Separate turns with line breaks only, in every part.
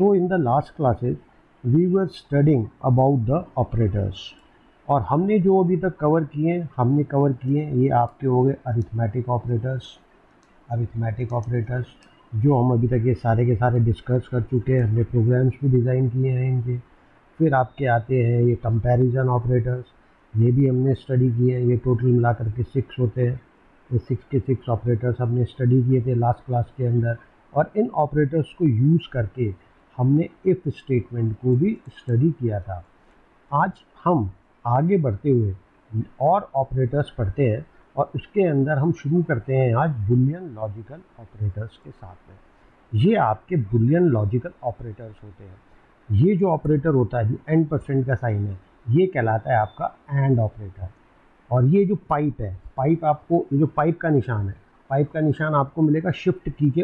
So in the last classes we were studying about the operators और हमने जो अभी तक कवर किए ये आपके हो गए अरिथमेटिक ऑपरेटर्स जो हम अभी तक ये सारे के सारे डिस्कस कर चुके हैं, हमने प्रोग्राम्स भी डिज़ाइन किए हैं इनके। फिर आपके आते हैं ये कंपैरिजन ऑपरेटर्स, ये भी हमने स्टडी किए हैं, ये टोटल मिला करके 6 होते हैं। ये 6 के 6 ऑपरेटर्स हमने स्टडी किए थे लास्ट क्लास के अंदर, और इन ऑपरेटर्स को यूज़ करके हमने इफ़ स्टेटमेंट को भी स्टडी किया था। आज हम आगे बढ़ते हुए और ऑपरेटर्स पढ़ते हैं और उसके अंदर हम शुरू करते हैं आज बुलियन लॉजिकल ऑपरेटर्स के साथ में। ये आपके बुलियन लॉजिकल ऑपरेटर्स होते हैं। ये जो ऑपरेटर होता है जो n% का साइन है, ये कहलाता है आपका एंड ऑपरेटर। और ये जो पाइप है, आपको ये जो पाइप का निशान आपको मिलेगा शिफ्ट की के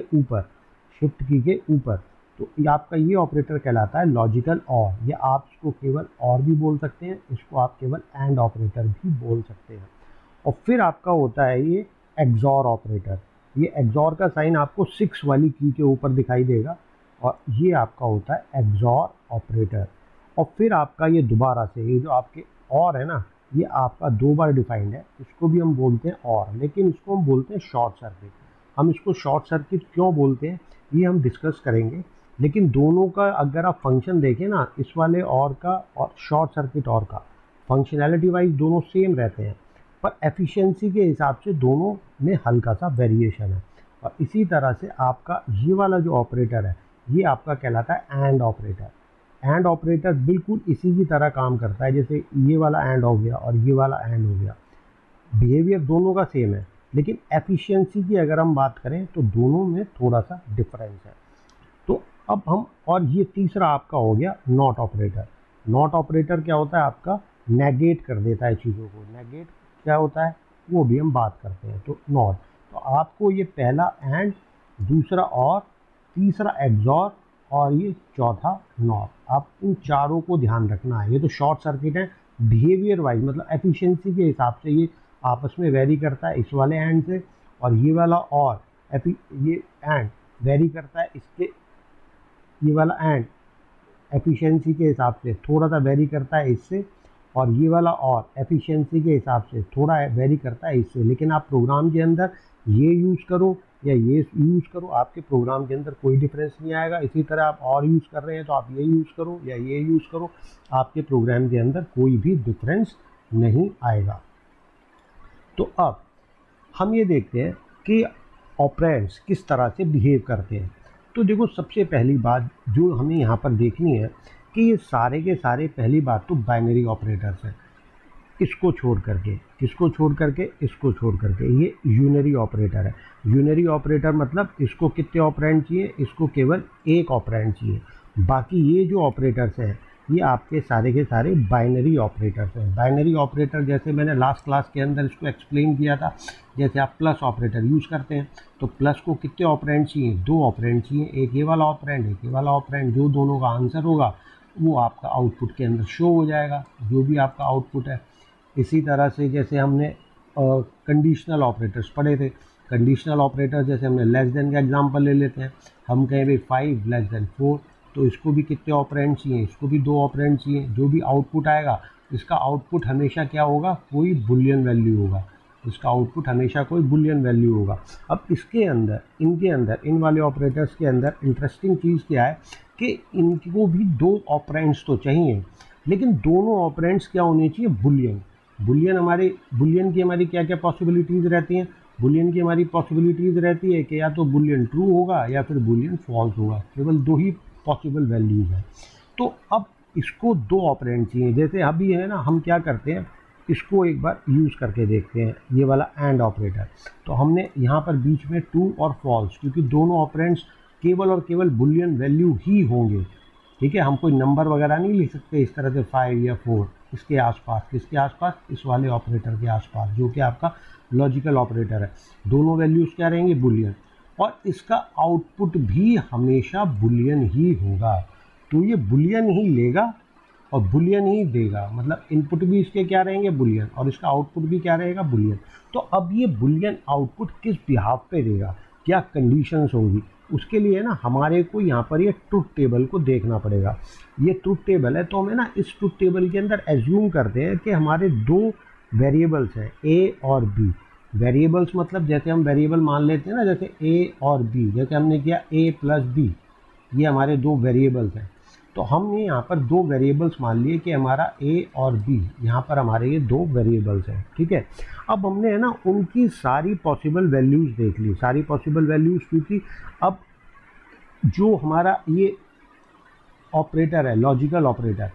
ऊपर, तो ये आपका ये ऑपरेटर कहलाता है लॉजिकल और। ये आप इसको केवल और भी बोल सकते हैं, इसको आप केवल एंड ऑपरेटर भी बोल सकते हैं। और फिर आपका होता है ये एक्सॉर ऑपरेटर। ये एक्सॉर का साइन आपको 6 वाली की के ऊपर दिखाई देगा, और ये आपका होता है एक्सॉर ऑपरेटर। और फिर आपका ये दोबारा से ये जो आपके और है ना, ये आपका 2 बार डिफाइंड है, इसको भी हम बोलते हैं और, लेकिन इसको हम बोलते हैं शॉर्ट सर्किट। हम इसको शॉर्ट सर्किट क्यों बोलते हैं ये हम डिस्कस करेंगे। लेकिन दोनों का अगर आप फंक्शन देखें ना, इस वाले और का और शॉर्ट सर्किट और का, फंक्शनैलिटी वाइज दोनों सेम रहते हैं, पर एफिशिएंसी के हिसाब से दोनों में हल्का सा वेरिएशन है। और इसी तरह से आपका ये वाला जो ऑपरेटर है, ये आपका कहलाता है एंड ऑपरेटर। एंड ऑपरेटर बिल्कुल इसी की तरह काम करता है, जैसे ये वाला एंड हो गया और ये वाला एंड हो गया। बिहेवियर दोनों का सेम है, लेकिन एफिशिएंसी की अगर हम बात करें तो दोनों में थोड़ा सा डिफरेंस है। तो अब हम, और ये तीसरा आपका हो गया नॉट ऑपरेटर। नॉट ऑपरेटर क्या होता है आपका, नेगेट कर देता है चीज़ों को। नेगेट क्या होता है वो भी हम बात करते हैं। तो नॉट, तो आपको ये पहला एंड, दूसरा और, तीसरा एक्सॉर और ये चौथा नॉट, आप इन चारों को ध्यान रखना है। ये तो शॉर्ट सर्किट है। बिहेवियर वाइज मतलब एफिशिएंसी के हिसाब से ये आपस में वेरी करता है इस वाले एंड से, और ये वाला और ये एंड वेरी करता है इसके, ये वाला एंड एफिशिएंसी के हिसाब से थोड़ा सा वेरी करता है इससे, और ये वाला और एफिशिएंसी के हिसाब से थोड़ा वेरी करता है इससे। लेकिन आप प्रोग्राम के अंदर ये यूज़ करो या ये यूज़ करो, आपके प्रोग्राम के अंदर कोई डिफरेंस नहीं आएगा। इसी तरह आप और यूज़ कर रहे हैं तो आप ये यूज़ करो या ये यूज़ करो, आपके प्रोग्राम के अंदर कोई भी डिफरेंस नहीं आएगा। तो अब हम ये देखते हैं कि ऑपरेंड्स किस तरह से बिहेव करते हैं। तो देखो, सबसे पहली बात जो हमें यहाँ पर देखनी है कि ये सारे के सारे, पहली बात तो बाइनरी ऑपरेटर्स हैं। इसको छोड़ करके, किसको छोड़ करके, इसको छोड़ करके ये यूनरी ऑपरेटर है। यूनरी ऑपरेटर मतलब इसको कितने ऑपरेंड चाहिए, इसको केवल एक ऑपरेंड चाहिए। बाकी ये जो ऑपरेटर्स हैं ये आपके सारे के सारे बाइनरी ऑपरेटर्स हैं। बाइनरी ऑपरेटर जैसे मैंने लास्ट क्लास के अंदर इसको एक्सप्लेन किया था, जैसे आप प्लस ऑपरेटर यूज़ करते हैं तो प्लस को कितने ऑपरेंड चाहिए, 2 ऑपरेंड चाहिए, एक ये वाला ऑपरेंड, एक ये वाला ऑपरेंड। जो दोनों का आंसर होगा वो आपका आउटपुट के अंदर शो हो जाएगा, जो भी आपका आउटपुट है। इसी तरह से जैसे हमने कंडीशनल ऑपरेटर्स पढ़े थे, कंडीशनल ऑपरेटर जैसे हमने लेस देन का एग्जांपल ले लेते हैं। हम कहें भाई 5 लेस देन 4, तो इसको भी कितने ऑपरेंड चाहिए, इसको भी 2 ऑपरेंड चाहिए। जो भी आउटपुट आएगा इसका आउटपुट हमेशा क्या होगा, कोई बुलियन वैल्यू होगा। इसका आउटपुट हमेशा कोई बुलियन वैल्यू होगा। अब इसके अंदर, इनके अंदर, इन वाले ऑपरेटर्स के अंदर इंटरेस्टिंग चीज़ क्या है कि इनको भी 2 ऑपरेंड्स तो चाहिए, लेकिन दोनों ऑपरेंड्स क्या होने चाहिए, बुलियन। बुलियन की हमारी क्या क्या पॉसिबिलिटीज़ रहती हैं। बुलियन की हमारी पॉसिबिलिटीज़ रहती है कि या तो बुलियन ट्रू होगा या फिर बुलियन फॉल्स होगा। केवल 2 ही पॉसिबल वैल्यूज़ हैं। तो अब इसको 2 ऑपरेंड चाहिए। जैसे अभी है ना, हम क्या करते हैं, इसको एक बार यूज़ करके देखते हैं, ये वाला एंड ऑपरेटर। तो हमने यहाँ पर बीच में ट्रू और फॉल्स, क्योंकि दोनों ऑपरेंड्स केवल और केवल बुलियन वैल्यू ही होंगे। ठीक है, हम कोई नंबर वगैरह नहीं लिख सकते इस तरह से 5 या 4 इसके आसपास। किसके आसपास, इस वाले ऑपरेटर के आसपास, जो कि आपका लॉजिकल ऑपरेटर है। दोनों वैल्यूज़ क्या रहेंगे, बुलियन, और इसका आउटपुट भी हमेशा बुलियन ही होगा। तो ये बुलियन ही लेगा और बुलियन ही देगा, मतलब इनपुट भी इसके क्या रहेंगे, बुलियन, और इसका आउटपुट भी क्या रहेगा, बुलियन। तो अब ये बुलियन आउटपुट किस बिहाफ पे देगा, क्या कंडीशंस होंगी, उसके लिए ना हमारे को यहाँ पर ये ट्रुथ टेबल को देखना पड़ेगा। ये ट्रुथ टेबल है, तो हमें ना इस ट्रुथ टेबल के अंदर एज्यूम करते हैं कि हमारे दो वेरिएबल्स हैं ए और बी। वेरिएबल्स मतलब जैसे हम वेरिएबल मान लेते हैं ना, जैसे ए और बी, जैसे हमने किया ए प्लस बी, ये हमारे दो वेरिएबल्स हैं। तो हमने यहाँ पर दो वेरिएबल्स मान लिए कि हमारा ए और बी, यहाँ पर हमारे ये दो वेरिएबल्स हैं, ठीक है। अब हमने है ना उनकी सारी पॉसिबल वैल्यूज़ देख ली, सारी पॉसिबल वैल्यूज़, क्योंकि अब जो हमारा ये ऑपरेटर है, लॉजिकल ऑपरेटर,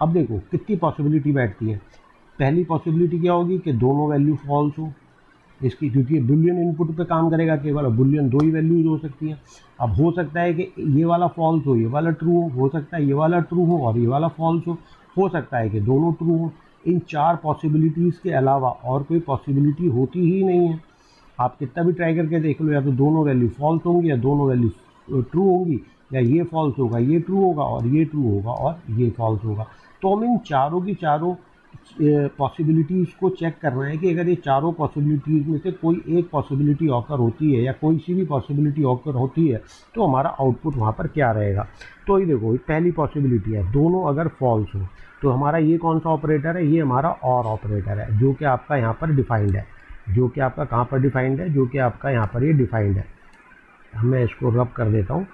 अब देखो कितनी पॉसिबिलिटी बैठती है। पहली पॉसिबिलिटी क्या होगी कि दोनों वैल्यू फॉल्स हो इसकी, क्योंकि बुलियन इनपुट पे काम करेगा, केवल बुलियन दो ही वैल्यूज हो सकती हैं। अब हो सकता है कि ये वाला फॉल्स हो, ये वाला ट्रू हो सकता है ये वाला ट्रू हो और ये वाला फॉल्स हो सकता है कि दोनों ट्रू हो। इन चार पॉसिबिलिटीज़ के अलावा और कोई पॉसिबिलिटी होती ही नहीं है। आप कितना भी ट्राई करके देख लो, या तो दोनों वैल्यू फॉल्स होंगी या दोनों वैल्यू ट्रू होंगी, या ये फॉल्स होगा ये ट्रू होगा और ये ट्रू होगा और ये फॉल्स होगा। तो हम इन चारों की चारों पॉसिबिलिटीज़ को चेक करना है कि अगर ये चारों पॉसिबिलिटीज़ में से कोई एक पॉसिबिलिटी ऑकर होती है या कोई सी भी पॉसिबिलिटी ऑकर होती है तो हमारा आउटपुट वहाँ पर क्या रहेगा। तो ये देखो, पहली पॉसिबिलिटी है दोनों अगर फॉल्स हो, तो हमारा ये कौन सा ऑपरेटर है, ये हमारा और ऑपरेटर है, जो कि आपका यहाँ पर डिफाइंड है, जो कि आपका कहाँ पर डिफाइंड है, जो कि आपका यहाँ पर ये डिफाइंड है। मैं इसको रब कर देता हूँ,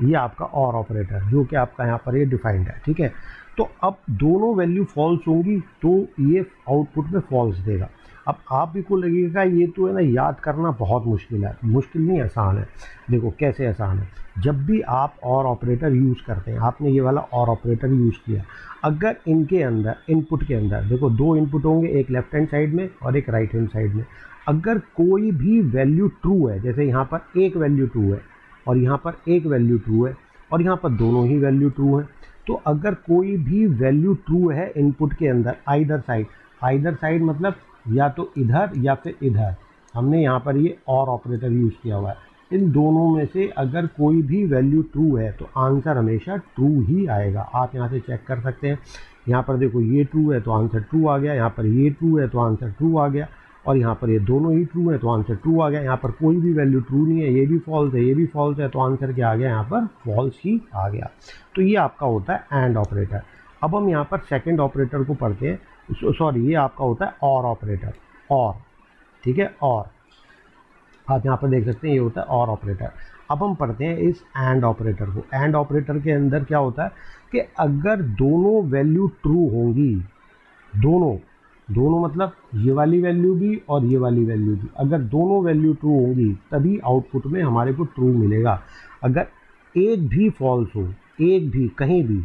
ये आपका और ऑपरेटर जो कि आपका यहाँ पर ये डिफाइंड है, ठीक है। तो अब दोनों वैल्यू फॉल्स होंगी तो ये आउटपुट में फॉल्स देगा। अब आप भी को लगेगा ये तो है ना याद करना बहुत मुश्किल है, मुश्किल नहीं, आसान है। देखो कैसे आसान है, जब भी आप और ऑपरेटर यूज़ करते हैं, आपने ये वाला और ऑपरेटर यूज़ किया, अगर इनके अंदर इनपुट के अंदर देखो दो इनपुट होंगे, एक लेफ्ट हैंड साइड में और एक राइट हैंड साइड में, अगर कोई भी वैल्यू ट्रू है, जैसे यहाँ पर एक वैल्यू ट्रू है और यहाँ पर एक वैल्यू ट्रू है और यहाँ पर दोनों ही वैल्यू ट्रू है, तो अगर कोई भी वैल्यू ट्रू है इनपुट के अंदर आइदर साइड मतलब या तो इधर या फिर इधर, हमने यहाँ पर ये और ऑपरेटर यूज़ किया हुआ है, इन दोनों में से अगर कोई भी वैल्यू ट्रू है तो आंसर हमेशा ट्रू ही आएगा। आप यहाँ से चेक कर सकते हैं, यहाँ पर देखो ये ट्रू है तो आंसर ट्रू आ गया, यहाँ पर ये ट्रू है तो आंसर ट्रू आ गया, और यहाँ पर ये दोनों ही ट्रू है तो आंसर ट्रू आ गया। यहाँ पर कोई भी वैल्यू ट्रू नहीं है, ये भी फॉल्स है ये भी फॉल्स है, तो आंसर क्या आ गया, यहाँ पर फॉल्स ही आ गया। तो ये आपका होता है एंड ऑपरेटर। अब हम यहाँ पर सेकंड ऑपरेटर को पढ़ते हैं, सॉरी ये आपका होता है और ऑपरेटर, और ठीक है, और आप यहाँ पर देख सकते हैं ये होता है और ऑपरेटर। अब हम पढ़ते हैं इस एंड ऑपरेटर को। एंड ऑपरेटर के अंदर क्या होता है कि अगर दोनों वैल्यू ट्रू होंगी, दोनों मतलब ये वाली वैल्यू भी और ये वाली वैल्यू भी, अगर दोनों वैल्यू ट्रू होंगी तभी आउटपुट में हमारे को ट्रू मिलेगा। अगर एक भी फॉल्स हो, एक भी कहीं भी,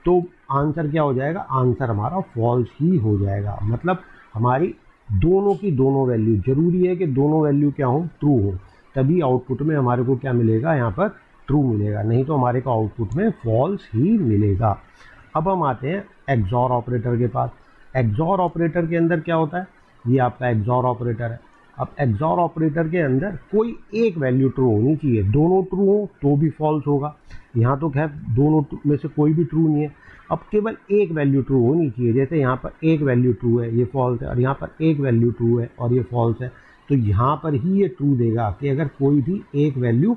तो आंसर क्या हो जाएगा, आंसर हमारा फॉल्स ही हो जाएगा। मतलब हमारी दोनों की दोनों वैल्यू, जरूरी है कि दोनों वैल्यू क्या हो, ट्रू हो, तभी आउटपुट में हमारे को क्या मिलेगा, यहाँ पर ट्रू मिलेगा, नहीं तो हमारे को आउटपुट में फॉल्स ही मिलेगा। अब हम आते हैं एक्सॉर ऑपरेटर के पास। एक्सॉर ऑपरेटर के अंदर क्या होता है, ये आपका एक्सॉर ऑपरेटर है। अब एक्सॉर ऑपरेटर के अंदर कोई एक वैल्यू ट्रू होनी चाहिए, दोनों ट्रू हो तो भी फॉल्स होगा। यहाँ तो खैर दोनों में से कोई भी ट्रू नहीं है, अब केवल एक वैल्यू ट्रू होनी चाहिए। जैसे यहाँ पर एक वैल्यू ट्रू है ये फॉल्स है, और यहाँ पर एक वैल्यू ट्रू है और ये फॉल्स है, तो यहाँ पर ही ये ट्रू देगा कि अगर कोई भी एक वैल्यू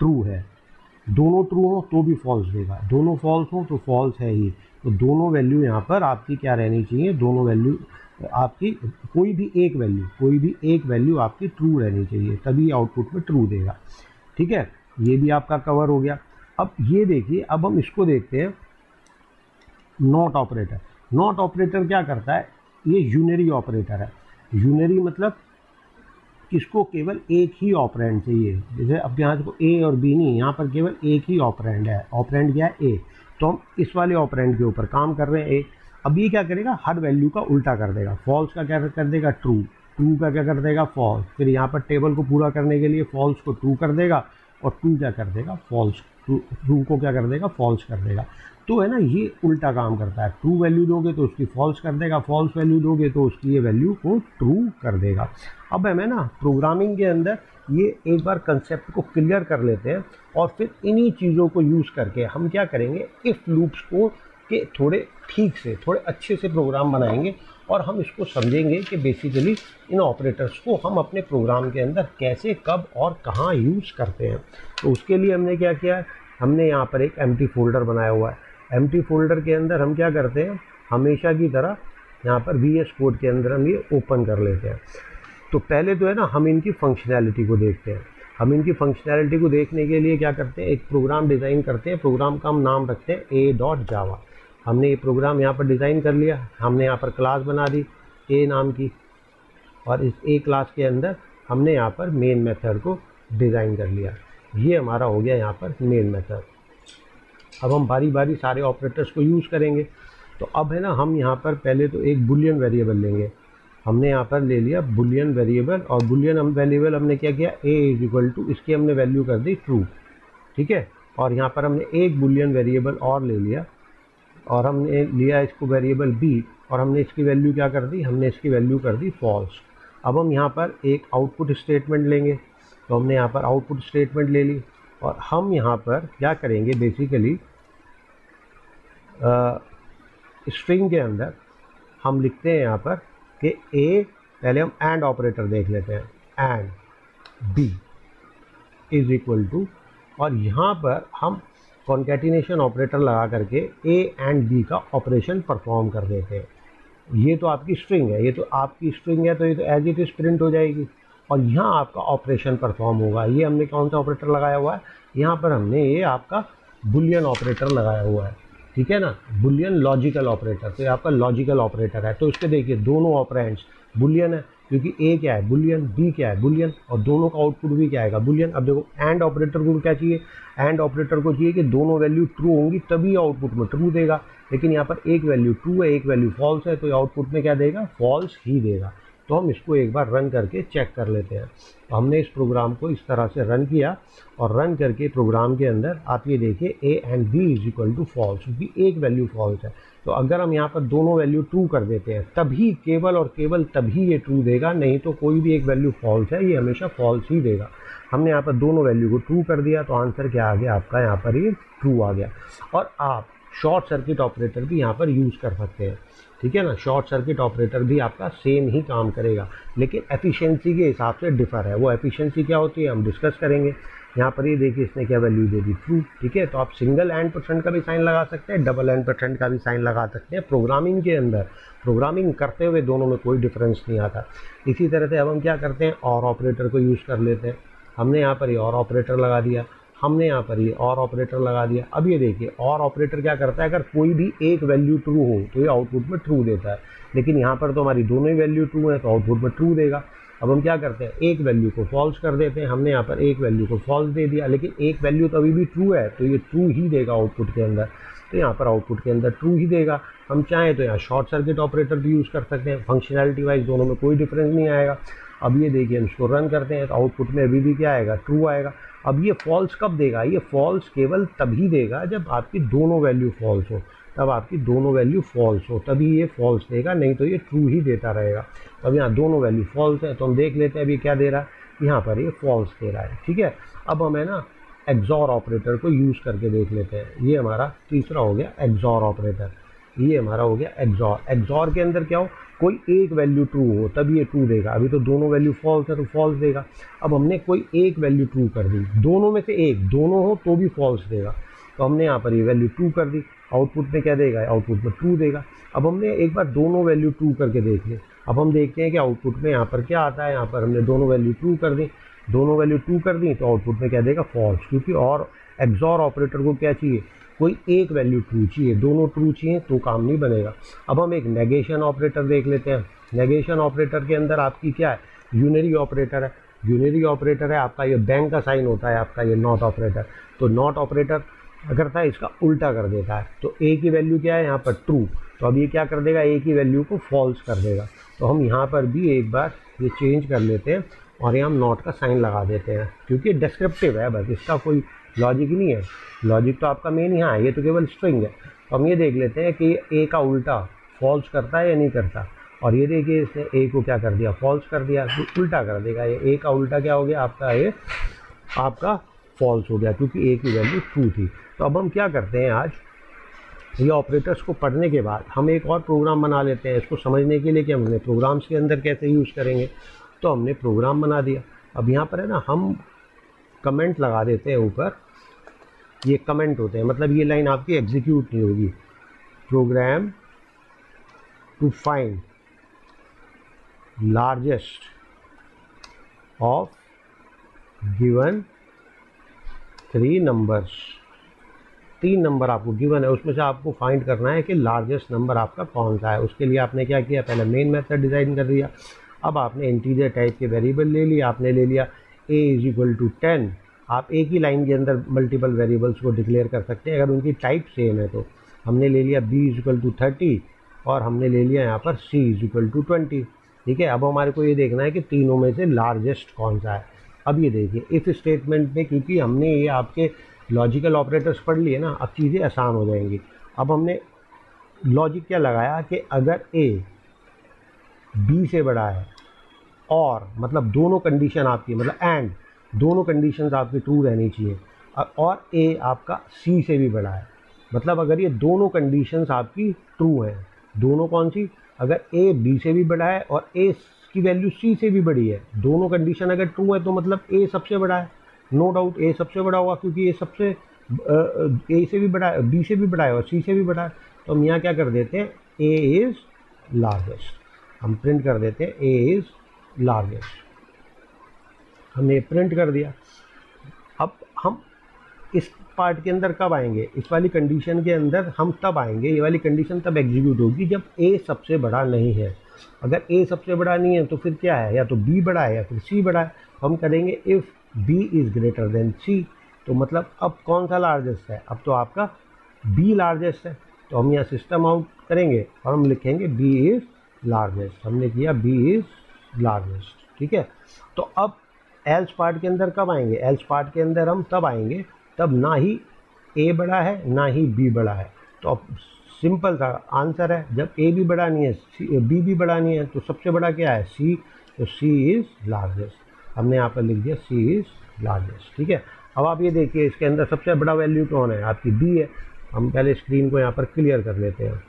ट्रू है। दोनों ट्रू हो तो भी फॉल्स देगा, दोनों फॉल्स हो तो फॉल्स है ही। तो दोनों वैल्यू यहाँ पर आपकी क्या रहनी चाहिए, दोनों वैल्यू आपकी कोई भी एक वैल्यू आपकी ट्रू रहनी चाहिए, तभी आउटपुट में ट्रू देगा। ठीक है, ये भी आपका कवर हो गया। अब ये देखिए, अब हम इसको देखते हैं नॉट ऑपरेटर। नॉट ऑपरेटर क्या करता है, ये यूनरी ऑपरेटर है। यूनरी मतलब इसको केवल एक ही ऑपरेंड चाहिए। जैसे अब यहाँ को ए और बी नहीं, यहाँ पर केवल एक ही ऑपरेंड है। ऑपरेंड क्या है, ए, तो हम इस वाले ऑपरेंड के ऊपर काम कर रहे हैं ए। अब ये क्या करेगा, हर वैल्यू का उल्टा कर देगा। फॉल्स का क्या कर देगा, ट्रू, ट्रू का क्या कर देगा, फॉल्स। फिर यहाँ पर टेबल को पूरा करने के लिए फॉल्स को ट्रू कर देगा और ट्रू क्या कर देगा, फॉल्स, ट्रू को क्या कर देगा, फॉल्स कर देगा। तो है ना, ये उल्टा काम करता है। ट्रू वैल्यू दोगे तो उसकी फॉल्स कर देगा, फॉल्स वैल्यू दोगे तो उसकी ये वैल्यू को ट्रू कर देगा। अब हमें ना प्रोग्रामिंग के अंदर ये एक बार कंसेप्ट को क्लियर कर लेते हैं और फिर इन्हीं चीज़ों को यूज़ करके हम क्या करेंगे, इफ़ लूप्स को के थोड़े ठीक से, थोड़े अच्छे से प्रोग्राम बनाएंगे और हम इसको समझेंगे कि बेसिकली इन ऑपरेटर्स को हम अपने प्रोग्राम के अंदर कैसे, कब और कहाँ यूज़ करते हैं। तो उसके लिए हमने क्या किया है, हमने यहाँ पर एक एम्प्टी फोल्डर बनाया हुआ है। एम्प्टी फोल्डर के अंदर हम क्या करते हैं, हमेशा की तरह यहाँ पर VS कोड के अंदर हम ये ओपन कर लेते हैं। तो पहले तो है ना, हम इनकी फंक्शनैलिटी को देखते हैं। हम इनकी फंक्शनैलिटी को देखने के लिए क्या करते हैं, एक प्रोग्राम डिज़ाइन करते हैं। प्रोग्राम का हम नाम रखते हैं a.java। हमने ये प्रोग्राम यहाँ पर डिज़ाइन कर लिया। हमने यहाँ पर क्लास बना दी a नाम की, और इस a क्लास के अंदर हमने यहाँ पर मेन मेथड को डिज़ाइन कर लिया। ये हमारा हो गया यहाँ पर मेन मेथड। अब हम बारी बारी सारे ऑपरेटर्स को यूज़ करेंगे। तो अब है ना, हम यहाँ पर पहले तो एक बुलियन वेरिएबल लेंगे। हमने यहाँ पर ले लिया बुलियन वेरिएबल, और बुलियन वेरिएबल हमने क्या किया, a इज इक्वल टू, इसकी हमने वैल्यू कर दी ट्रू, ठीक है। और यहाँ पर हमने एक बुलियन वेरिएबल और ले लिया, और हमने लिया इसको वेरिएबल b, और हमने इसकी वैल्यू क्या कर दी, हमने इसकी वैल्यू कर दी फॉल्स। अब हम यहाँ पर एक आउटपुट स्टेटमेंट लेंगे। तो हमने यहाँ पर आउटपुट स्टेटमेंट ले ली, और हम यहाँ पर क्या करेंगे, बेसिकली स्ट्रिंग के अंदर हम लिखते हैं यहाँ पर कि a, पहले हम एंड ऑपरेटर देख लेते हैं, and b is equal to, और यहाँ पर हम कॉन्केटिनेशन ऑपरेटर लगा करके a एंड b का ऑपरेशन परफॉर्म कर देते हैं। ये तो आपकी स्ट्रिंग है, ये तो आपकी स्ट्रिंग है, तो ये तो एज इट इज प्रिंट हो जाएगी, और यहाँ आपका ऑपरेशन परफॉर्म होगा। ये हमने कौन सा ऑपरेटर लगाया हुआ है, यहाँ पर हमने ये आपका बुलियन ऑपरेटर लगाया हुआ है, ठीक है ना, बुलियन लॉजिकल ऑपरेटर। तो ये आपका लॉजिकल ऑपरेटर है। तो इसके देखिए दोनों ऑपरेंड्स बुलियन है, क्योंकि a क्या है बुलियन, b क्या है बुलियन, और दोनों का आउटपुट भी क्या आएगा बुलियन। अब देखो एंड ऑपरेटर को क्या चाहिए, एंड ऑपरेटर को चाहिए कि दोनों वैल्यू ट्रू होंगी तभी आउटपुट में ट्रू देगा। लेकिन यहाँ पर एक वैल्यू ट्रू है, एक वैल्यू फॉल्स है, तो आउटपुट में क्या देगा, फॉल्स ही देगा। तो हम इसको एक बार रन करके चेक कर लेते हैं। तो हमने इस प्रोग्राम को इस तरह से रन किया, और रन करके प्रोग्राम के अंदर आप ये देखिए a and b is equal to false, क्योंकि एक वैल्यू फॉल्स है। तो अगर हम यहाँ पर दोनों वैल्यू ट्रू कर देते हैं तभी, केवल और केवल तभी ये ट्रू देगा, नहीं तो कोई भी एक वैल्यू फॉल्स है, ये हमेशा फॉल्स ही देगा। हमने यहाँ पर दोनों वैल्यू को ट्रू कर दिया, तो आंसर क्या आ गया आपका, यहाँ पर ये ट्रू आ गया। और आप शॉर्ट सर्किट ऑपरेटर भी यहाँ पर यूज़ कर सकते हैं, ठीक है ना। शॉर्ट सर्किट ऑपरेटर भी आपका सेम ही काम करेगा, लेकिन एफिशिएंसी के हिसाब से डिफर है। वो एफिशिएंसी क्या होती है हम डिस्कस करेंगे। यहाँ पर ये देखिए इसने क्या वैल्यू दे दी, ट्रू, ठीक है। तो आप सिंगल एंड % का भी साइन लगा सकते हैं, डबल एंड % का भी साइन लगा सकते हैं। प्रोग्रामिंग के अंदर, प्रोग्रामिंग करते हुए दोनों में कोई डिफरेंस नहीं आता। इसी तरह से अब हम क्या करते हैं, और ऑपरेटर को यूज़ कर लेते हैं। हमने यहाँ पर ये और ऑपरेटर लगा दिया, हमने यहाँ पर ये और ऑपरेटर लगा दिया। अब ये देखिए और ऑपरेटर क्या करता है, अगर कोई भी एक वैल्यू ट्रू हो तो ये आउटपुट में ट्रू देता है, लेकिन यहाँ पर तो हमारी दोनों ही वैल्यू ट्रू है, तो आउटपुट में ट्रू देगा। अब हम क्या करते हैं, एक वैल्यू को फॉल्स कर देते हैं। हमने यहाँ पर एक वैल्यू को फॉल्स दे दिया, लेकिन एक वैल्यू तो अभी भी ट्रू है, तो ये ट्रू ही देगा आउटपुट के अंदर। तो यहाँ पर आउटपुट के अंदर ट्रू ही देगा। हम चाहें तो यहाँ शॉर्ट सर्किट ऑपरेटर भी यूज़ कर सकते हैं, फंक्शनैलिटी वाइज दोनों में कोई डिफरेंस नहीं आएगा। अब ये देखिए हम इसको रन करते हैं, तो आउटपुट में अभी भी क्या आएगा, ट्रू आएगा। अब ये फॉल्स कब देगा, ये फॉल्स केवल तभी देगा जब आपकी दोनों वैल्यू फॉल्स हो, तब आपकी दोनों वैल्यू फॉल्स हो तभी ये फॉल्स देगा, नहीं तो ये ट्रू ही देता रहेगा। अब यहाँ दोनों वैल्यू फॉल्स है, तो हम देख लेते हैं अभी क्या दे रहा है, यहाँ पर ये फॉल्स दे रहा है, ठीक है। अब हमें ना एक्सॉर ऑपरेटर को यूज़ करके देख लेते हैं। ये हमारा तीसरा हो गया एक्सॉर ऑपरेटर, ये हमारा हो गया एक्सॉर। एक्सॉर के अंदर क्या हो, कोई एक वैल्यू ट्रू हो तब ये ट्रू देगा। अभी तो दोनों वैल्यू फॉल्स है तो फॉल्स देगा। अब हमने कोई एक वैल्यू ट्रू कर दी, दोनों में से एक, दोनों हो तो भी फॉल्स देगा। तो हमने यहाँ पर ये वैल्यू ट्रू कर दी, आउटपुट में क्या देगा, आउटपुट में ट्रू देगा। अब हमने एक बार दोनों वैल्यू ट्रू करके देख ली। अब हम देखते हैं कि आउटपुट में यहाँ पर क्या आता है। यहाँ पर हमने दोनों वैल्यू ट्रू कर दी, दोनों वैल्यू ट्रू कर दी, तो आउटपुट में क्या देगा, फॉल्स, क्योंकि और एक्सॉर ऑपरेटर को क्या चाहिए, कोई एक वैल्यू ट्रू चाहिए, दोनों ट्रू चाहिए तो काम नहीं बनेगा। अब हम एक नेगेशन ऑपरेटर देख लेते हैं। नेगेशन ऑपरेटर के अंदर आपकी क्या है, यूनरी ऑपरेटर है। यूनरी ऑपरेटर है आपका, ये बैंक का साइन होता है आपका, ये नॉट ऑपरेटर। तो नॉट ऑपरेटर करता है इसका उल्टा कर देता है। तो ए की वैल्यू क्या है यहाँ पर, ट्रू, तो अब ये क्या कर देगा, ए की वैल्यू को फॉल्स कर देगा। तो हम यहाँ पर भी एक बार ये चेंज कर लेते हैं और यहाँ हम नॉट का साइन लगा देते हैं, क्योंकि डिस्क्रिप्टिव है, बस इसका कोई लॉजिक नहीं है। लॉजिक तो आपका मेन यहाँ है, ये तो केवल स्ट्रिंग है। तो हम ये देख लेते हैं कि ए का उल्टा फॉल्स करता है या नहीं करता। और ये देखिए इसने ए को क्या कर दिया, फॉल्स कर दिया, तो उल्टा कर देगा। ये ए का उल्टा क्या हो गया आपका, ये आपका फॉल्स हो गया, क्योंकि ए की वैल्यू ट्रू थी। तो अब हम क्या करते हैं, आज ये ऑपरेटर्स को पढ़ने के बाद हम एक और प्रोग्राम बना लेते हैं इसको समझने के लिए कि हमने प्रोग्राम्स के अंदर कैसे यूज़ करेंगे। तो हमने प्रोग्राम बना दिया। अब यहाँ पर है ना हम कमेंट लगा देते हैं ऊपर, ये कमेंट होते हैं, मतलब ये लाइन आपकी एग्जीक्यूट नहीं होगी। Program to find largest of given 3 numbers. 3 number आपको गिवन है, उसमें से आपको फाइंड करना है कि लार्जेस्ट नंबर आपका कौन सा है। उसके लिए आपने क्या किया, पहले मेन मेथड डिज़ाइन कर दिया। अब आपने इंटीजर टाइप के वेरिएबल ले लिया। आपने ले लिया a = 10। आप एक ही लाइन के अंदर मल्टीपल वेरिएबल्स को डिक्लेयर कर सकते हैं अगर उनकी टाइप सेम है। तो हमने ले लिया b = 30 और हमने ले लिया यहाँ पर c = 20। ठीक है, अब हमारे को ये देखना है कि तीनों में से लार्जेस्ट कौन सा है। अब ये देखिए इफ स्टेटमेंट में, क्योंकि हमने ये आपके लॉजिकल ऑपरेटर्स पढ़ लिए ना, अब चीज़ें आसान हो जाएंगी। अब हमने लॉजिक क्या लगाया कि अगर a b से बड़ा है और मतलब दोनों कंडीशन आपकी, मतलब एंड दोनों कंडीशंस आपकी ट्रू रहनी चाहिए, और a आपका c से भी बड़ा है, मतलब अगर ये दोनों कंडीशंस आपकी ट्रू हैं, दोनों कौन सी, अगर a b से भी बड़ा है और a की वैल्यू c से भी बड़ी है, दोनों कंडीशन अगर ट्रू है तो मतलब a सबसे बड़ा है। नो डाउट a सबसे बड़ा होगा क्योंकि ये सबसे a से भी बड़ा है, b से भी बड़ा है और c से भी बड़ा है। तो हम यहाँ क्या कर देते हैं, a इज़ लार्जेस्ट, हम प्रिंट कर देते हैं a इज़ लार्जेस्ट। हमने प्रिंट कर दिया। अब हम इस पार्ट के अंदर कब आएंगे, इस वाली कंडीशन के अंदर हम तब आएंगे, ये वाली कंडीशन तब एग्जीक्यूट होगी जब a सबसे बड़ा नहीं है। अगर a सबसे बड़ा नहीं है तो फिर क्या है, या तो b बड़ा है या फिर c बड़ा है। हम करेंगे if b is greater than c। तो मतलब अब कौन सा लार्जेस्ट है, अब तो आपका b लार्जेस्ट है। तो हम यहाँ सिस्टम आउट करेंगे और हम लिखेंगे b इज़ लार्जेस्ट। हमने किया b इज़ लार्जेस्ट। ठीक है, तो अब एल्स पार्ट के अंदर कब आएंगे, एल्स पार्ट के अंदर हम तब आएंगे तब ना ही a बड़ा है ना ही b बड़ा है। तो अब सिंपल सा आंसर है, जब a भी बड़ा नहीं है b भी बड़ा नहीं है तो सबसे बड़ा क्या है, c। तो c इज़ लार्जेस्ट। हमने यहाँ पर लिख दिया c इज़ लार्जेस्ट। ठीक है, अब आप ये देखिए इसके अंदर सबसे बड़ा वैल्यू कौन है, आपकी b है। हम पहले स्क्रीन को यहाँ पर क्लियर कर लेते हैं।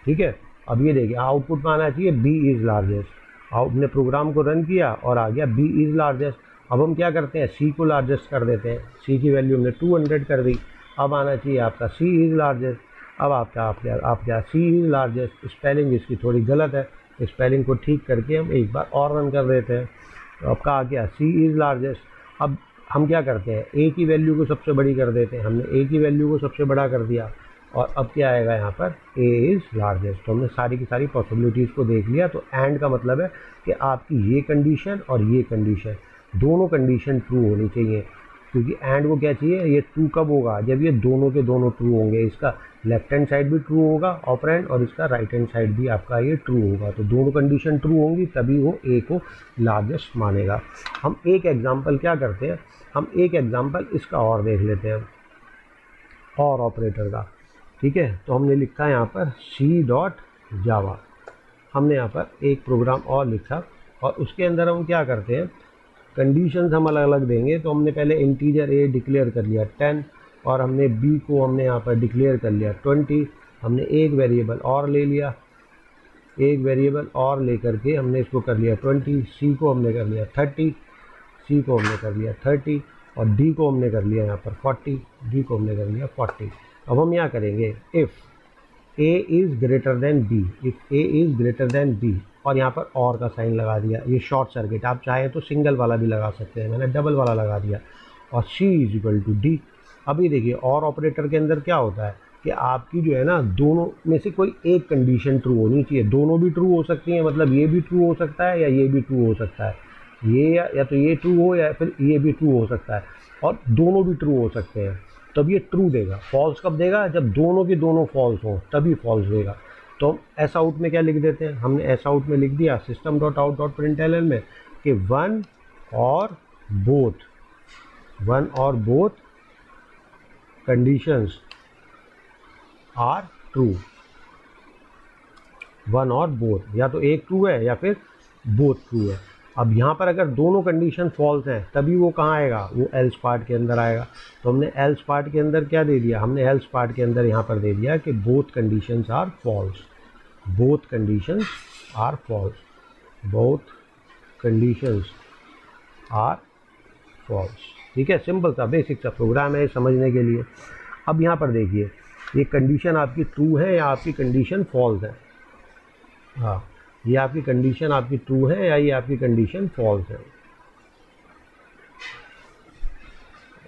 ठीक है, अब ये देखिए आउटपुट में आना चाहिए b इज़ लार्जेस्ट। आपने प्रोग्राम को रन किया और आ गया b इज़ लार्जेस्ट। अब हम क्या करते हैं, c को लार्जेस्ट कर देते हैं। c की वैल्यू हमने 200 कर दी। अब आना चाहिए आपका c इज़ लार्जेस्ट। अब आपका c इज़ लार्जेस्ट। स्पेलिंग इसकी थोड़ी गलत है, स्पेलिंग को ठीक करके हम एक बार और रन कर देते हैं। तो आपका आ गया c इज़ लार्जेस्ट। अब हम क्या करते हैं, a की वैल्यू को सबसे बड़ी कर देते हैं। हमने a की वैल्यू को सबसे बड़ा कर दिया और अब क्या आएगा यहाँ पर, a इज़ लार्जेस्ट। तो हमने सारी की सारी पॉसिबिलिटीज़ को देख लिया। तो एंड का मतलब है कि आपकी ये कंडीशन और ये कंडीशन, दोनों कंडीशन ट्रू होनी चाहिए, क्योंकि एंड को क्या चाहिए, ये ट्रू कब होगा, जब ये दोनों के दोनों ट्रू होंगे। इसका लेफ्ट हैंड साइड भी ट्रू होगा ऑपरेंड और इसका राइट हैंड साइड भी आपका ये ट्रू होगा। तो दोनों कंडीशन ट्रू होंगी तभी वो a को लार्जेस्ट मानेगा। हम एक एग्जांपल क्या करते हैं, हम एक एग्जांपल इसका और देख लेते हैं, और ऑपरेटर का। ठीक है, तो हमने लिखा है यहाँ पर c.java। हमने यहाँ पर एक प्रोग्राम और लिखा और उसके अंदर हम क्या करते हैं, कंडीशंस हम अलग अलग देंगे। तो हमने पहले इंटीजर a डिक्लेयर कर लिया 10 और हमने b को हमने यहाँ पर डिक्लेयर कर लिया 20। हमने एक वेरिएबल और ले लिया, एक वेरिएबल और लेकर के हमने इसको कर लिया 20। c को हमने कर लिया 30, c को हमने कर लिया 30 और d को हमने कर लिया यहाँ पर 40, d को हमने कर लिया 40। अब हम यहाँ करेंगे if a is greater than b, if a is greater than b और यहाँ पर और का साइन लगा दिया। ये शॉर्ट सर्किट, आप चाहें तो सिंगल वाला भी लगा सकते हैं, मैंने डबल वाला लगा दिया। और c इज़ d। अभी देखिए और ऑपरेटर के अंदर क्या होता है कि आपकी जो है ना, दोनों में से कोई एक कंडीशन ट्रू होनी चाहिए। दोनों भी ट्रू हो सकती हैं, मतलब ये भी ट्रू हो सकता है या ये भी ट्रू हो सकता है, ये या तो ये ट्रू हो या फिर ये भी ट्रू हो सकता है, और दोनों भी ट्रू हो सकते हैं। तब ये ट्रू देगा। फॉल्स कब देगा, जब दोनों के दोनों फॉल्स हों तभी फॉल्स देगा। तो हम एस आउट में क्या लिख देते हैं, हमने एस आउट में लिख दिया system.out.println में कि वन और both conditions are true. One और बोथ, या तो एक ट्रू है या फिर बोथ ट्रू है। अब यहाँ पर अगर दोनों कंडीशन फॉल्स हैं तभी वो कहाँ आएगा, वो एल्स पार्ट के अंदर आएगा। तो हमने एल्स पार्ट के अंदर क्या दे दिया, हमने एल्स पार्ट के अंदर यहाँ पर दे दिया कि both conditions are false, both conditions are false, both conditions are false. ठीक है, सिंपल सा बेसिक सा प्रोग्राम है समझने के लिए। अब यहाँ पर देखिए ये कंडीशन आपकी ट्रू है या आपकी कंडीशन फॉल्स है। हाँ, ये आपकी कंडीशन आपकी ट्रू है या ये आपकी कंडीशन फॉल्स है।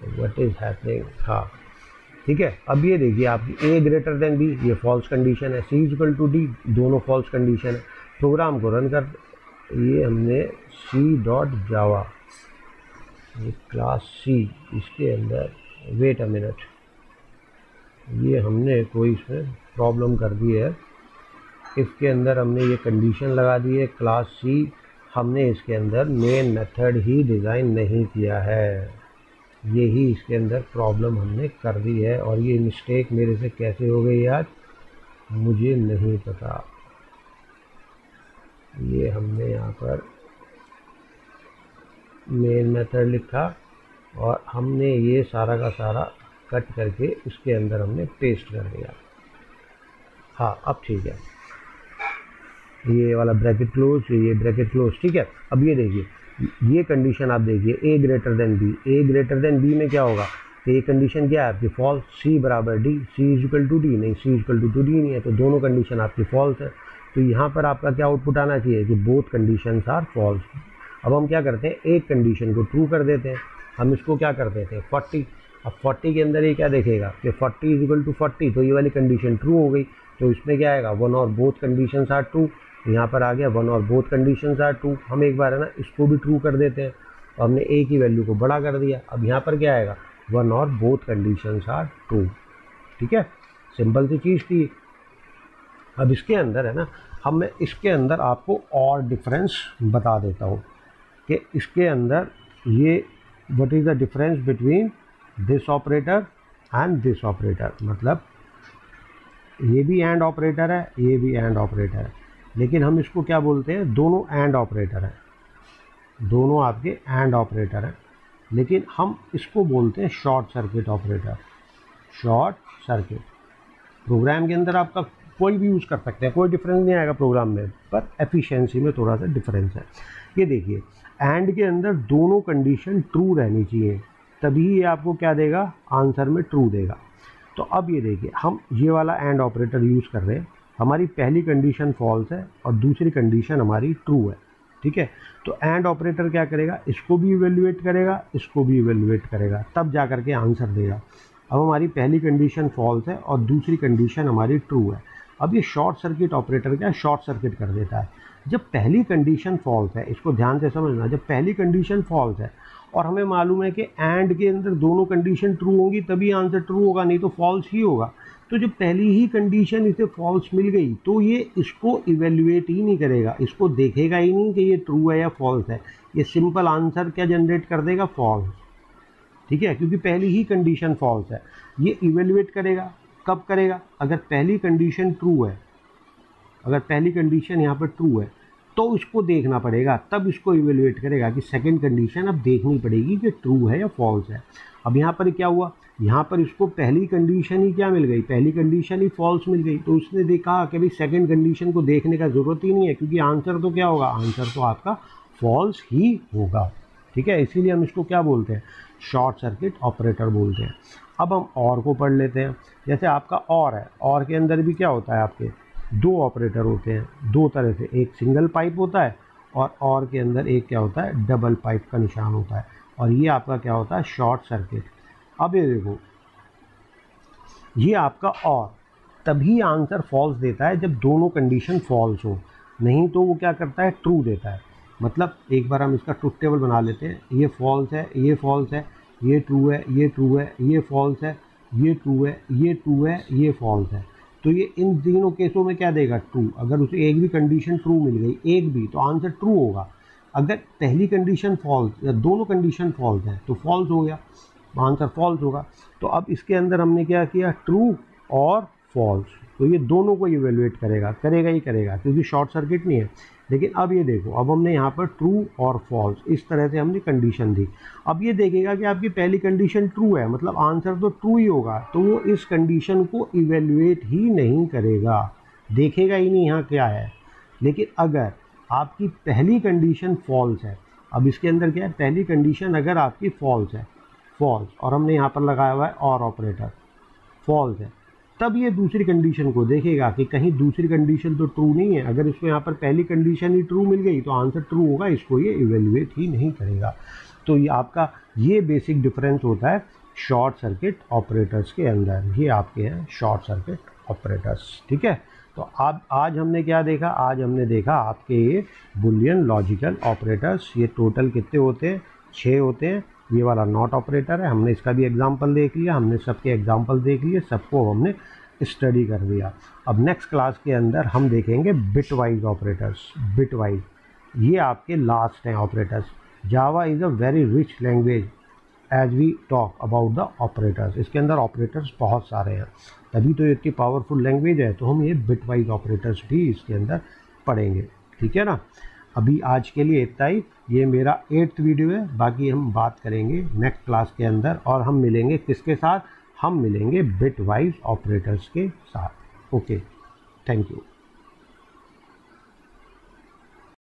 What is happening. हाँ ठीक है, अब ये देखिए आपकी ए ग्रेटर देन बी, ये फॉल्स कंडीशन है, सी इक्वल टू डी, दोनों फॉल्स कंडीशन है। प्रोग्राम को रन कर, ये हमने सी डॉट जावा, ये क्लास सी, इसके अंदर वेट अ मिनट, ये हमने कोई इसमें प्रॉब्लम कर दी है। इसके अंदर हमने ये कंडीशन लगा दी है क्लास सी, हमने इसके अंदर मेन मेथड ही डिज़ाइन नहीं किया है, यही इसके अंदर प्रॉब्लम हमने कर दी है। और ये मिस्टेक मेरे से कैसे हो गई यार, मुझे नहीं पता। ये हमने यहाँ पर मेन मेथड लिखा और हमने ये सारा का सारा कट करके इसके अंदर हमने पेस्ट कर दिया। हाँ अब ठीक है, ये वाला ब्रैकेट क्लोज, ये ब्रैकेट क्लोज। ठीक है, अब ये देखिए ये कंडीशन आप देखिए ए ग्रेटर देन बी, ए ग्रेटर देन बी में क्या होगा, तो ये कंडीशन क्या है आपकी फॉल्स, सी बराबर D, C is equal to D, नहीं C is equal to D नहीं है, तो दोनों कंडीशन आपकी फॉल्स है। तो यहाँ पर आपका क्या आउटपुट आना चाहिए कि बोथ कंडीशंस आर फॉल्स। अब हम क्या करते हैं, एक कंडीशन को ट्रू कर देते हैं, हम इसको क्या कर देते हैं 40। अब 40 के अंदर ये क्या देखेगा कि 40 इज इक्वल टू 40, तो ये वाली कंडीशन ट्रू हो गई, तो इसमें क्या आएगा वन और बोथ कंडीशंस आर ट्रू। यहाँ पर आ गया वन और बोथ कंडीशंस आर ट्रू। हम एक बार है ना इसको भी ट्रू कर देते हैं, तो हमने ए की वैल्यू को बड़ा कर दिया। अब यहाँ पर क्या आएगा, वन और बोथ कंडीशंस आर ट्रू। ठीक है, सिंपल सी चीज़ थी। अब इसके अंदर है ना, हम मैं इसके अंदर आपको और डिफरेंस बता देता हूँ कि इसके अंदर ये what is the difference between this operator and this operator. मतलब ये भी एंड ऑपरेटर है, ये भी एंड ऑपरेटर है, लेकिन हम इसको क्या बोलते हैं, दोनों एंड ऑपरेटर हैं, दोनों आपके एंड ऑपरेटर हैं, लेकिन हम इसको बोलते हैं short circuit operator. Short circuit program के अंदर आपका कोई भी यूज़ कर सकते हैं, कोई डिफरेंस नहीं आएगा प्रोग्राम में, पर एफिशिएंसी में थोड़ा सा डिफरेंस है। ये देखिए एंड के अंदर दोनों कंडीशन ट्रू रहनी चाहिए, तभी ये आपको क्या देगा, आंसर में ट्रू देगा। तो अब ये देखिए हम ये वाला एंड ऑपरेटर यूज़ कर रहे हैं, हमारी पहली कंडीशन फॉल्स है और दूसरी कंडीशन हमारी ट्रू है। ठीक है, तो एंड ऑपरेटर क्या करेगा, इसको भी इवेल्युएट करेगा, इसको भी इवेल्युएट करेगा, तब जा करके आंसर देगा। अब हमारी पहली कंडीशन फॉल्स है और दूसरी कंडीशन हमारी ट्रू है। अब ये शॉर्ट सर्किट ऑपरेटर क्या है, शॉर्ट सर्किट कर देता है। जब पहली कंडीशन फॉल्स है, इसको ध्यान से समझना, जब पहली कंडीशन फॉल्स है और हमें मालूम है कि एंड के अंदर दोनों कंडीशन ट्रू होंगी तभी आंसर ट्रू होगा, नहीं तो फॉल्स ही होगा। तो जब पहली ही कंडीशन इसे फॉल्स मिल गई तो ये इसको इवेल्युएट ही नहीं करेगा, इसको देखेगा ही नहीं कि ये ट्रू है या फॉल्स है, ये सिंपल आंसर क्या जनरेट कर देगा, फॉल्स। ठीक है, क्योंकि पहली ही कंडीशन फॉल्स है। ये इवेल्युएट करेगा, कब करेगा, अगर पहली कंडीशन ट्रू है, अगर पहली कंडीशन यहाँ पर ट्रू है तो इसको देखना पड़ेगा, तब इसको इवेल्युएट करेगा कि सेकंड कंडीशन अब देखनी पड़ेगी कि ट्रू है या फॉल्स है। अब यहाँ पर क्या हुआ, यहाँ पर इसको पहली कंडीशन ही क्या मिल गई, पहली कंडीशन ही फॉल्स मिल गई, तो उसने देखा कि भाई सेकंड कंडीशन को देखने का ज़रूरत ही नहीं है, क्योंकि आंसर तो क्या होगा, आंसर तो आपका फॉल्स ही होगा। ठीक है, इसीलिए हम इसको क्या बोलते हैं, शॉर्ट सर्किट ऑपरेटर बोलते हैं। अब हम और को पढ़ लेते हैं। जैसे आपका और है, और के अंदर भी क्या होता है, आपके दो ऑपरेटर होते हैं, दो तरह से, एक सिंगल पाइप होता है और के अंदर एक क्या होता है, डबल पाइप का निशान होता है, और ये आपका क्या होता है, शॉर्ट सर्किट। अब ये देखो, ये आपका और तभी आंसर फॉल्स देता है जब दोनों कंडीशन फॉल्स हो, नहीं तो वो क्या करता है, ट्रू देता है। मतलब एक बार हम इसका ट्रुथ टेबल बना लेते हैं, ये फॉल्स है, ये फॉल्स है, ये ट्रू है, ये ट्रू है, ये फॉल्स है, ये ट्रू है, ये ट्रू है, ये फॉल्स है। तो ये इन तीनों केसों में क्या देगा, ट्रू। अगर उसे एक भी कंडीशन ट्रू मिल गई, एक भी, तो आंसर ट्रू होगा। अगर पहली कंडीशन फॉल्स या दोनों कंडीशन फॉल्स हैं तो फॉल्स हो गया, आंसर फॉल्स होगा। तो अब इसके अंदर हमने क्या किया, ट्रू और फॉल्स, तो ये दोनों को इवेलुएट करेगा, करेगा ही करेगा, क्योंकि शॉर्ट सर्किट नहीं है। लेकिन अब ये देखो, अब हमने यहाँ पर ट्रू और फॉल्स इस तरह से हमने कंडीशन दी। अब ये देखेगा कि आपकी पहली कंडीशन ट्रू है, मतलब आंसर तो ट्रू ही होगा, तो वो इस कंडीशन को इवेलुएट ही नहीं करेगा, देखेगा ही नहीं यहाँ क्या है। लेकिन अगर आपकी पहली कंडीशन फॉल्स है, अब इसके अंदर क्या है, पहली कंडीशन अगर आपकी फॉल्स है, फॉल्स, और हमने यहाँ पर लगाया हुआ है और ऑपरेटर, फॉल्स है, तब ये दूसरी कंडीशन को देखेगा कि कहीं दूसरी कंडीशन तो ट्रू नहीं है। अगर इसको यहाँ पर पहली कंडीशन ही ट्रू मिल गई तो आंसर ट्रू होगा, इसको ये इवेल्युएट ही नहीं करेगा। तो ये आपका ये बेसिक डिफरेंस होता है शॉर्ट सर्किट ऑपरेटर्स के अंदर। ये आपके हैं शॉर्ट सर्किट ऑपरेटर्स, ठीक है। तो अब आज हमने क्या देखा, आज हमने देखा आपके ये बुलियन लॉजिकल ऑपरेटर्स। ये टोटल कितने होते हैं, 6 होते हैं। ये वाला नॉट ऑपरेटर है, हमने इसका भी एग्जांपल देख लिया, हमने सबके एग्जांपल देख लिए, सबको हमने स्टडी कर लिया। अब नेक्स्ट क्लास के अंदर हम देखेंगे bitwise operators. Bitwise ये आपके लास्ट हैं operators. Java is a very rich language as we talk about the operators. इसके अंदर ऑपरेटर्स बहुत सारे हैं, तभी तो ये इतनी पावरफुल लैंग्वेज है। तो हम ये बिट वाइज ऑपरेटर्स भी इसके अंदर पढ़ेंगे, ठीक है ना। अभी आज के लिए इतना ही। ये मेरा 8th वीडियो है, बाकी हम बात करेंगे नेक्स्ट क्लास के अंदर। और हम मिलेंगे किसके साथ, हम मिलेंगे बिट वाइज ऑपरेटर्स के साथ। Okay, thank you.